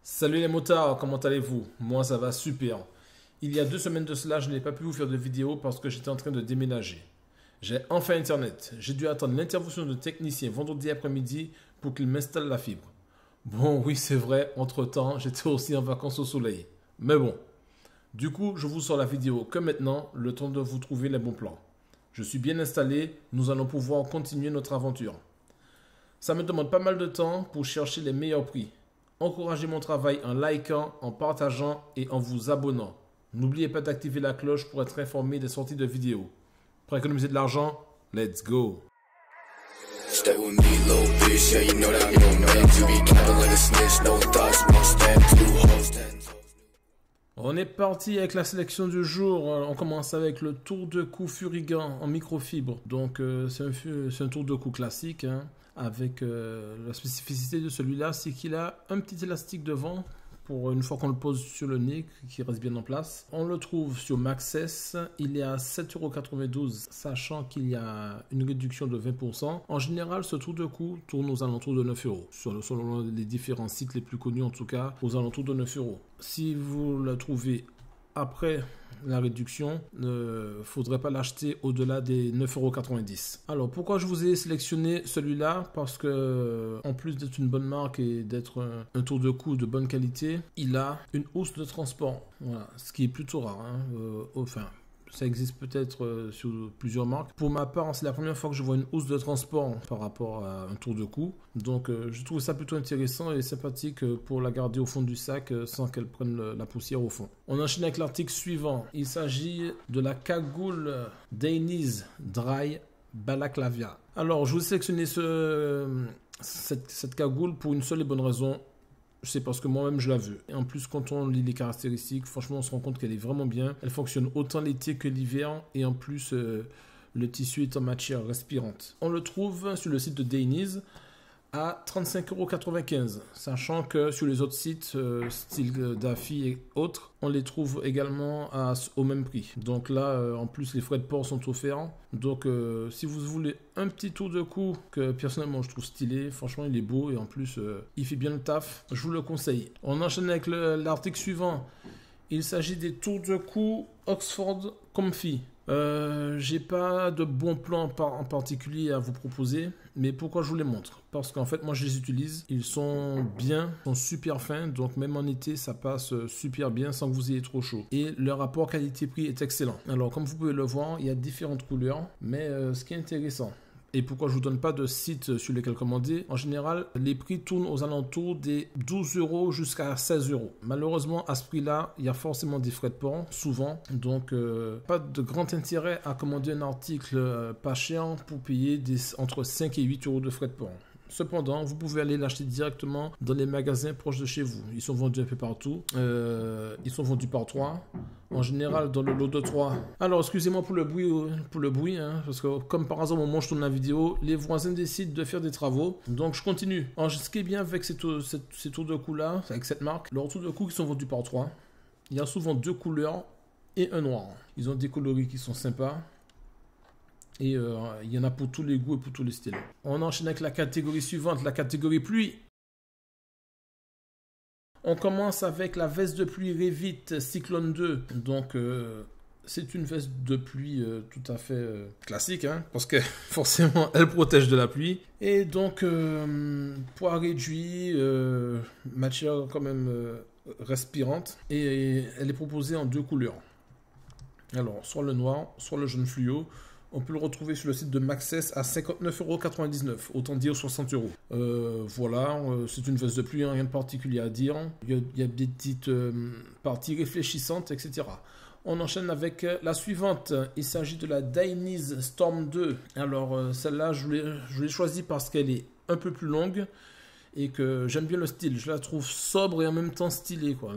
Salut les motards, comment allez-vous? Moi ça va super. Il y a 2 semaines de cela, je n'ai pas pu vous faire de vidéo parce que j'étais en train de déménager. J'ai enfin internet. J'ai dû attendre l'intervention de technicien vendredi après-midi pour qu'il m'installe la fibre. Bon oui c'est vrai, entre-temps j'étais aussi en vacances au soleil. Mais bon, du coup je vous sors la vidéo que maintenant, le temps de vous trouver les bons plans. Je suis bien installé, nous allons pouvoir continuer notre aventure. Ça me demande pas mal de temps pour chercher les meilleurs prix. Encouragez mon travail en likant, en partageant et en vous abonnant. N'oubliez pas d'activer la cloche pour être informé des sorties de vidéos. Pour économiser de l'argent, let's go! Stay with me, little bitch, yeah, you know that I'm your man. To be counting like a snitch, no thoughts, one step, two hoes, 10 toes. On est parti avec la sélection du jour. On commence avec le tour de cou Furigan en microfibre. Donc c'est un tour de cou classique, hein, avec la spécificité de celui-là, c'est qu'il a un petit élastique devant pour une fois qu'on le pose sur le nez, qui reste bien en place. On le trouve sur Maxxess, il est à 7,92 €, sachant qu'il y a une réduction de 20%. En général, ce tour de cou tourne aux alentours de 9 €, selon les différents sites les plus connus en tout cas, aux alentours de 9 €. Si vous le trouvez après la réduction, il ne faudrait pas l'acheter au-delà des 9,90 €. Alors, pourquoi je vous ai sélectionné celui-là? Parce que, en plus d'être une bonne marque et d'être un tour de cou de bonne qualité, il a une housse de transport. Voilà, ce qui est plutôt rare, hein. Ça existe peut-être sur plusieurs marques. Pour ma part, c'est la première fois que je vois une housse de transport par rapport à un tour de cou. Donc, je trouve ça plutôt intéressant et sympathique pour la garder au fond du sac sans qu'elle prenne la poussière au fond. On enchaîne avec l'article suivant. Il s'agit de la cagoule Daniz Dry Balaclavia. Alors, je vous ai sélectionné cette cagoule pour une seule et bonne raison. C'est parce que moi-même je la veux. Et en plus, quand on lit les caractéristiques, franchement, on se rend compte qu'elle est vraiment bien. Elle fonctionne autant l'été que l'hiver. Et en plus, le tissu est en matière respirante. On le trouve sur le site de Daniz à 35,95 €. Sachant que sur les autres sites, style Daffy et autres, on les trouve également au même prix. Donc là, en plus, les frais de port sont offerts. Donc, si vous voulez un petit tour de cou que personnellement je trouve stylé, franchement, il est beau et en plus, il fait bien le taf. Je vous le conseille. On enchaîne avec l'article suivant. Il s'agit des tours de cou Oxford Comfy. J'ai pas de bons plans en particulier à vous proposer, mais pourquoi je vous les montre? Parce qu'en fait, moi je les utilise, ils sont bien, ils sont super fins, donc même en été, ça passe super bien sans que vous ayez trop chaud. Et le rapport qualité-prix est excellent. Alors, comme vous pouvez le voir, il y a différentes couleurs, mais ce qui est intéressant, et pourquoi je ne vous donne pas de site sur lesquels commander, en général, les prix tournent aux alentours des 12 € jusqu'à 16 €. Malheureusement, à ce prix-là, il y a forcément des frais de port, souvent. Donc, pas de grand intérêt à commander un article pas cher pour payer entre 5 et 8 € de frais de port. Cependant, vous pouvez aller l'acheter directement dans les magasins proches de chez vous. Ils sont vendus un peu partout. Ils sont vendus par 3. En général, dans le lot de 3. Alors, excusez-moi pour le bruit, hein, parce que comme par hasard, au moment où je tourne la vidéo, les voisins décident de faire des travaux. Donc, je continue. Alors, ce qui est bien avec ces tours de cou-là, avec cette marque, leurs tours de cou qui sont vendus par 3, il y a souvent 2 couleurs et un noir. Ils ont des coloris qui sont sympas. Et il y en a pour tous les goûts et pour tous les styles. On enchaîne avec la catégorie suivante, la catégorie pluie. On commence avec la veste de pluie Revit Cyclone 2. Donc, c'est une veste de pluie tout à fait classique, hein, parce que forcément, elle protège de la pluie. Et donc, poids réduit, matière quand même respirante. Et elle est proposée en 2 couleurs. Alors, soit le noir, soit le jaune fluo. On peut le retrouver sur le site de Maxxess à 59,99 €, autant dire 60 €. Voilà, c'est une veste de pluie, hein, rien de particulier à dire. Il y a des petites parties réfléchissantes, etc. On enchaîne avec la suivante. Il s'agit de la Daniz Storm 2. Alors, celle-là, je l'ai choisie parce qu'elle est un peu plus longue et que j'aime bien le style. Je la trouve sobre et en même temps stylée, quoi.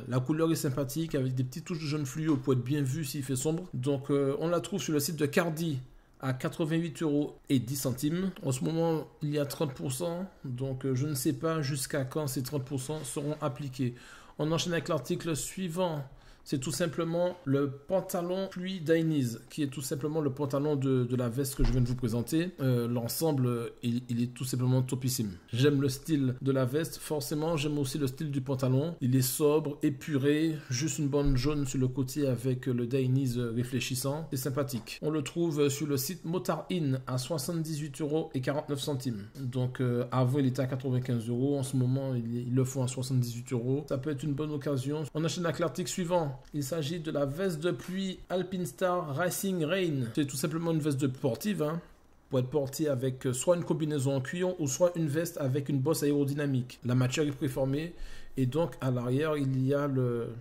La couleur est sympathique avec des petites touches de jaune fluo pour être bien vu s'il fait sombre. Donc on la trouve sur le site de Cardi à 88,10 €. En ce moment, il y a 30%. Donc je ne sais pas jusqu'à quand ces 30% seront appliqués. On enchaîne avec l'article suivant. c'est tout simplement le pantalon pluie Dainese, qui est tout simplement le pantalon de la veste que je viens de vous présenter. L'ensemble, il est tout simplement topissime. J'aime le style de la veste, forcément j'aime aussi le style du pantalon. Il est sobre, épuré, juste une bande jaune sur le côté avec le Dainese réfléchissant. C'est sympathique. On le trouve sur le site Motard Inn à 78,49 €. Donc avant il était à 95 €, en ce moment ils le font à 78 €. Ça peut être une bonne occasion. On enchaîne avec l'article suivant. Il s'agit de la veste de pluie Alpinestar Racing Rain. C'est tout simplement une veste de sportive, hein, pour être portée avec soit une combinaison en cuir ou soit une veste avec une bosse aérodynamique. La matière est préformée et donc à l'arrière il y a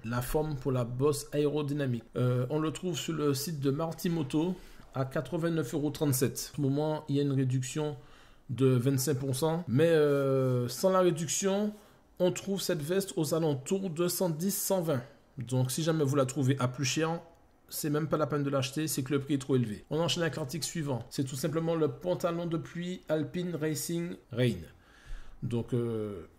la forme pour la bosse aérodynamique. On le trouve sur le site de Martimoto à 89,37 €. En ce moment il y a une réduction de 25%, mais sans la réduction on trouve cette veste aux alentours de 110-120. Donc si jamais vous la trouvez à plus cher, c'est même pas la peine de l'acheter, c'est que le prix est trop élevé. On enchaîne avec l'article suivant. C'est tout simplement le pantalon de pluie Alpine Racing Rain. Donc,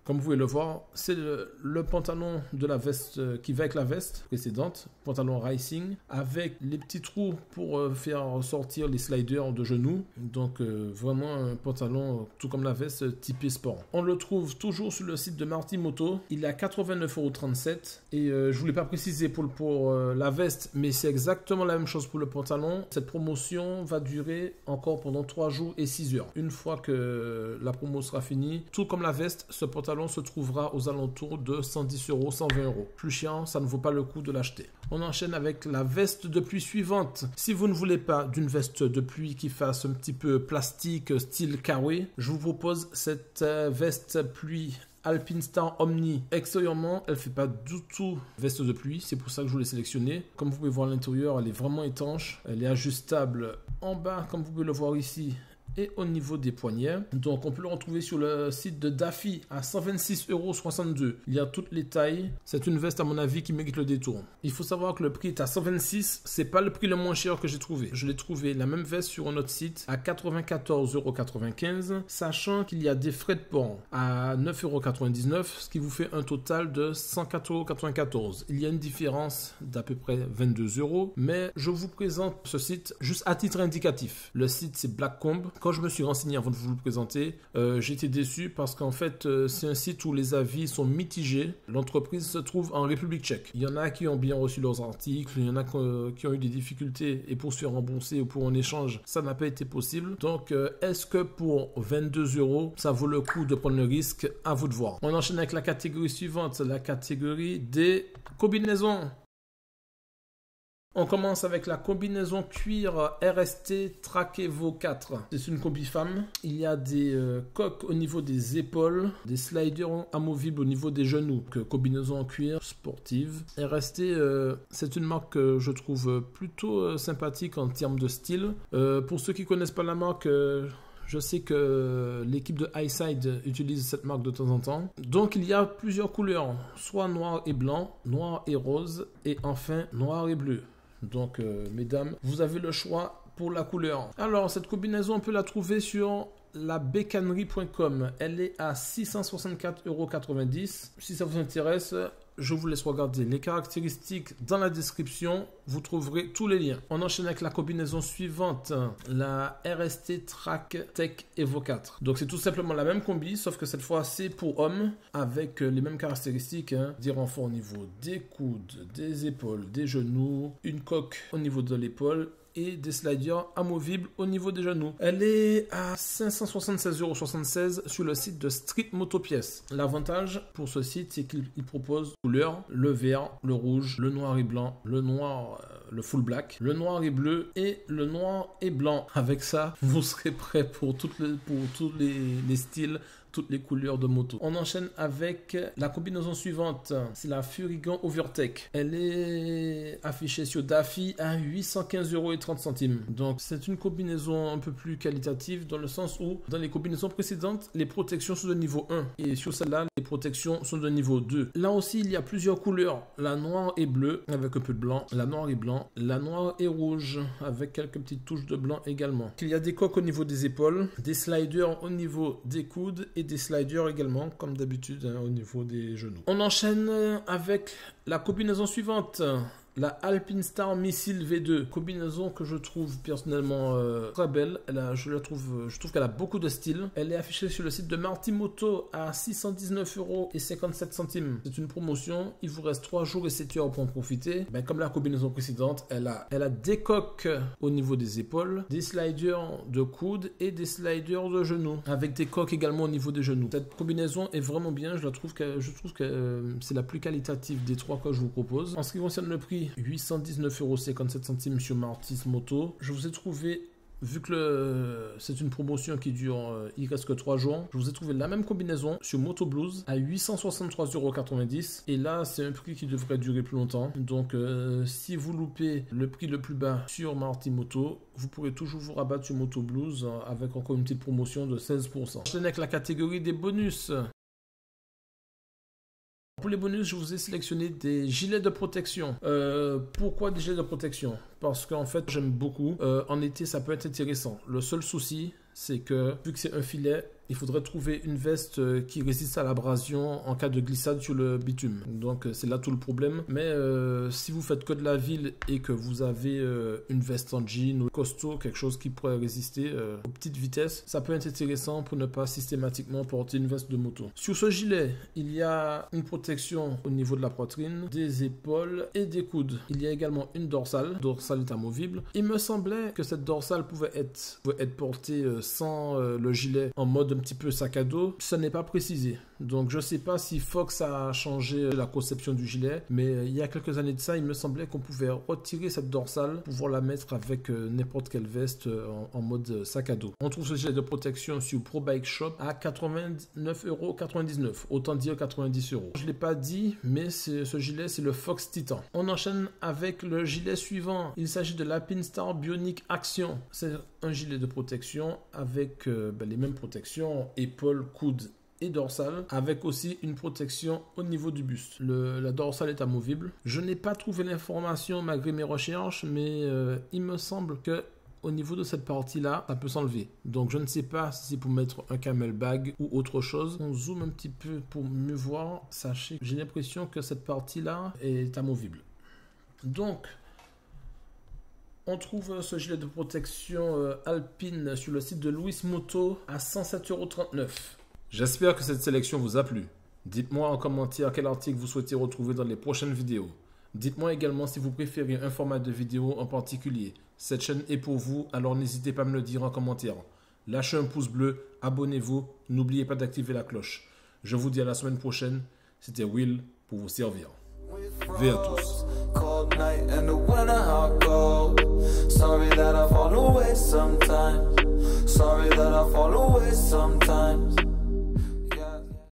comme vous pouvez le voir, c'est le pantalon de la veste qui va avec la veste précédente, pantalon racing, avec les petits trous pour faire sortir les sliders de genoux. Donc, vraiment un pantalon, tout comme la veste, typé sport. On le trouve toujours sur le site de Martimoto. Il est à 89,37 € et je voulais pas préciser pour la veste, mais c'est exactement la même chose pour le pantalon. Cette promotion va durer encore pendant 3 jours et 6 heures. Une fois que la promo sera finie, tout comme la veste, ce pantalon se trouvera aux alentours de 110 €, 120 €. Plus chiant, ça ne vaut pas le coup de l'acheter. On enchaîne avec la veste de pluie suivante. Si vous ne voulez pas d'une veste de pluie qui fasse un petit peu plastique, style carré, je vous propose cette veste pluie Alpinestar Omni. Extérieurement, elle fait pas du tout veste de pluie, c'est pour ça que je l'ai sélectionnée. Comme vous pouvez voir à l'intérieur, elle est vraiment étanche, elle est ajustable en bas, comme vous pouvez le voir ici, et au niveau des poignets. Donc on peut le retrouver sur le site de Daffy à 126,62 €. Il y a toutes les tailles. C'est une veste à mon avis qui mérite le détour. Il faut savoir que le prix est à 126 €. C'est pas le prix le moins cher que j'ai trouvé. Je l'ai trouvé la même veste sur un autre site à 94,95 €, sachant qu'il y a des frais de port à 9,99 €, ce qui vous fait un total de 104,94 €. Il y a une différence d'à peu près 22 €, mais je vous présente ce site juste à titre indicatif. Le site c'est Blackcomb. Quand je me suis renseigné avant de vous le présenter, j'ai été déçu parce qu'en fait, c'est un site où les avis sont mitigés. L'entreprise se trouve en République tchèque. Il y en a qui ont bien reçu leurs articles, il y en a qui ont eu des difficultés et pour se faire rembourser ou pour un échange, ça n'a pas été possible. Donc, est-ce que pour 22 €, ça vaut le coup de prendre le risque? À vous de voir. On enchaîne avec la catégorie suivante, la catégorie des combinaisons. On commence avec la combinaison cuir RST Track Evo 4. C'est une combi femme. Il y a des coques au niveau des épaules, des sliders amovibles au niveau des genoux. Donc, combinaison en cuir sportive. RST, c'est une marque que je trouve plutôt sympathique en termes de style. Pour ceux qui ne connaissent pas la marque, je sais que l'équipe de Highside utilise cette marque de temps en temps. Donc il y a plusieurs couleurs, soit noir et blanc, noir et rose, et enfin noir et bleu. Donc mesdames, vous avez le choix pour la couleur. Alors cette combinaison, on peut la trouver sur labécannerie.com. Elle est à 664,90 €. Si ça vous intéresse, je vous laisse regarder les caractéristiques dans la description. Vous trouverez tous les liens. On enchaîne avec la combinaison suivante, la RST Track Tech Evo 4. Donc c'est tout simplement la même combi, sauf que cette fois c'est pour hommes, avec les mêmes caractéristiques, hein. Des renforts au niveau des coudes, des épaules, des genoux, une coque au niveau de l'épaule et des sliders amovibles au niveau des genoux. Elle est à 576,76 € sur le site de Street Moto Pièces. L'avantage pour ce site, c'est qu'il propose couleurs, le vert, le rouge, le noir et blanc, le noir, le full black, le noir et bleu et le noir et blanc. Avec ça, vous serez prêt pour tous les styles, toutes les couleurs de moto. On enchaîne avec la combinaison suivante, c'est la Furigan Overtech. Elle est affichée sur Daffy à 815,30 €. Donc c'est une combinaison un peu plus qualitative dans le sens où dans les combinaisons précédentes, les protections sont de niveau 1 et sur celle-là, les protections sont de niveau 2. Là aussi, il y a plusieurs couleurs, la noire et bleue avec un peu de blanc, la noire et blanc, la noire et rouge avec quelques petites touches de blanc également. Il y a des coques au niveau des épaules, des sliders au niveau des coudes et des sliders également, comme d'habitude, hein, au niveau des genoux. On enchaîne avec la combinaison suivante. La Alpinestar Missile V2, combinaison que je trouve personnellement très belle. Je trouve qu'elle a beaucoup de style. Elle est affichée sur le site de Martimoto à 619,57 €. C'est une promotion. Il vous reste 3 jours et 7 heures pour en profiter. Ben, comme la combinaison précédente, elle a des coques au niveau des épaules, des sliders de coude et des sliders de genoux, avec des coques également au niveau des genoux. Cette combinaison est vraiment bien. Je trouve que c'est la plus qualitative des 3 que je vous propose. En ce qui concerne le prix, 819,57 € sur Martimoto. Je vous ai trouvé, vu que c'est une promotion qui dure, il reste que 3 jours, je vous ai trouvé la même combinaison sur Moto Blues à 863,90 €. Et là, c'est un prix qui devrait durer plus longtemps. Donc, si vous loupez le prix le plus bas sur Martimoto, vous pourrez toujours vous rabattre sur Moto Blues avec encore une petite promotion de 16%. Je avec la catégorie des bonus. Pour les bonus, je vous ai sélectionné des gilets de protection. Pourquoi des gilets de protection? Parce qu'en fait, j'aime beaucoup. En été, ça peut être intéressant. Le seul souci, c'est que, vu que c'est un filet, il faudrait trouver une veste qui résiste à l'abrasion en cas de glissade sur le bitume. Donc, c'est là tout le problème. Mais si vous faites que de la ville et que vous avez une veste en jean ou costaud, quelque chose qui pourrait résister aux petites vitesses, ça peut être intéressant pour ne pas systématiquement porter une veste de moto. Sur ce gilet, il y a une protection au niveau de la poitrine, des épaules et des coudes. Il y a également une dorsale. Dorsale est amovible. Il me semblait que cette dorsale pouvait être portée sans le gilet en mode un petit peu sac à dos. Ça n'est pas précisé. Donc je ne sais pas si Fox a changé la conception du gilet, mais il y a quelques années de ça, il me semblait qu'on pouvait retirer cette dorsale pour pouvoir la mettre avec n'importe quelle veste en mode sac à dos. On trouve ce gilet de protection sur Pro Bike Shop à 89,99 €. Autant dire 90 €. Je ne l'ai pas dit, mais ce gilet, c'est le Fox Titan. On enchaîne avec le gilet suivant. Il s'agit de l'Alpinestar Bionic Action. C'est un gilet de protection avec les mêmes protections, épaules, coudes et dorsale, avec aussi une protection au niveau du buste. La dorsale est amovible. Je n'ai pas trouvé l'information malgré mes recherches, mais il me semble que au niveau de cette partie-là, ça peut s'enlever. Donc je ne sais pas si c'est pour mettre un camel bag ou autre chose. On zoome un petit peu pour mieux voir. Sachez que j'ai l'impression que cette partie-là est amovible. Donc, on trouve ce gilet de protection alpine sur le site de Louis Moto à 107,39 €. J'espère que cette sélection vous a plu. Dites-moi en commentaire quel article vous souhaitez retrouver dans les prochaines vidéos. Dites-moi également si vous préférez un format de vidéo en particulier. Cette chaîne est pour vous, alors n'hésitez pas à me le dire en commentaire. Lâchez un pouce bleu, abonnez-vous, n'oubliez pas d'activer la cloche. Je vous dis à la semaine prochaine. C'était Will pour vous servir. Ve à tous. Cold night and the winter hot cold. Sorry that I fall away sometimes. Sorry that I fall away sometimes.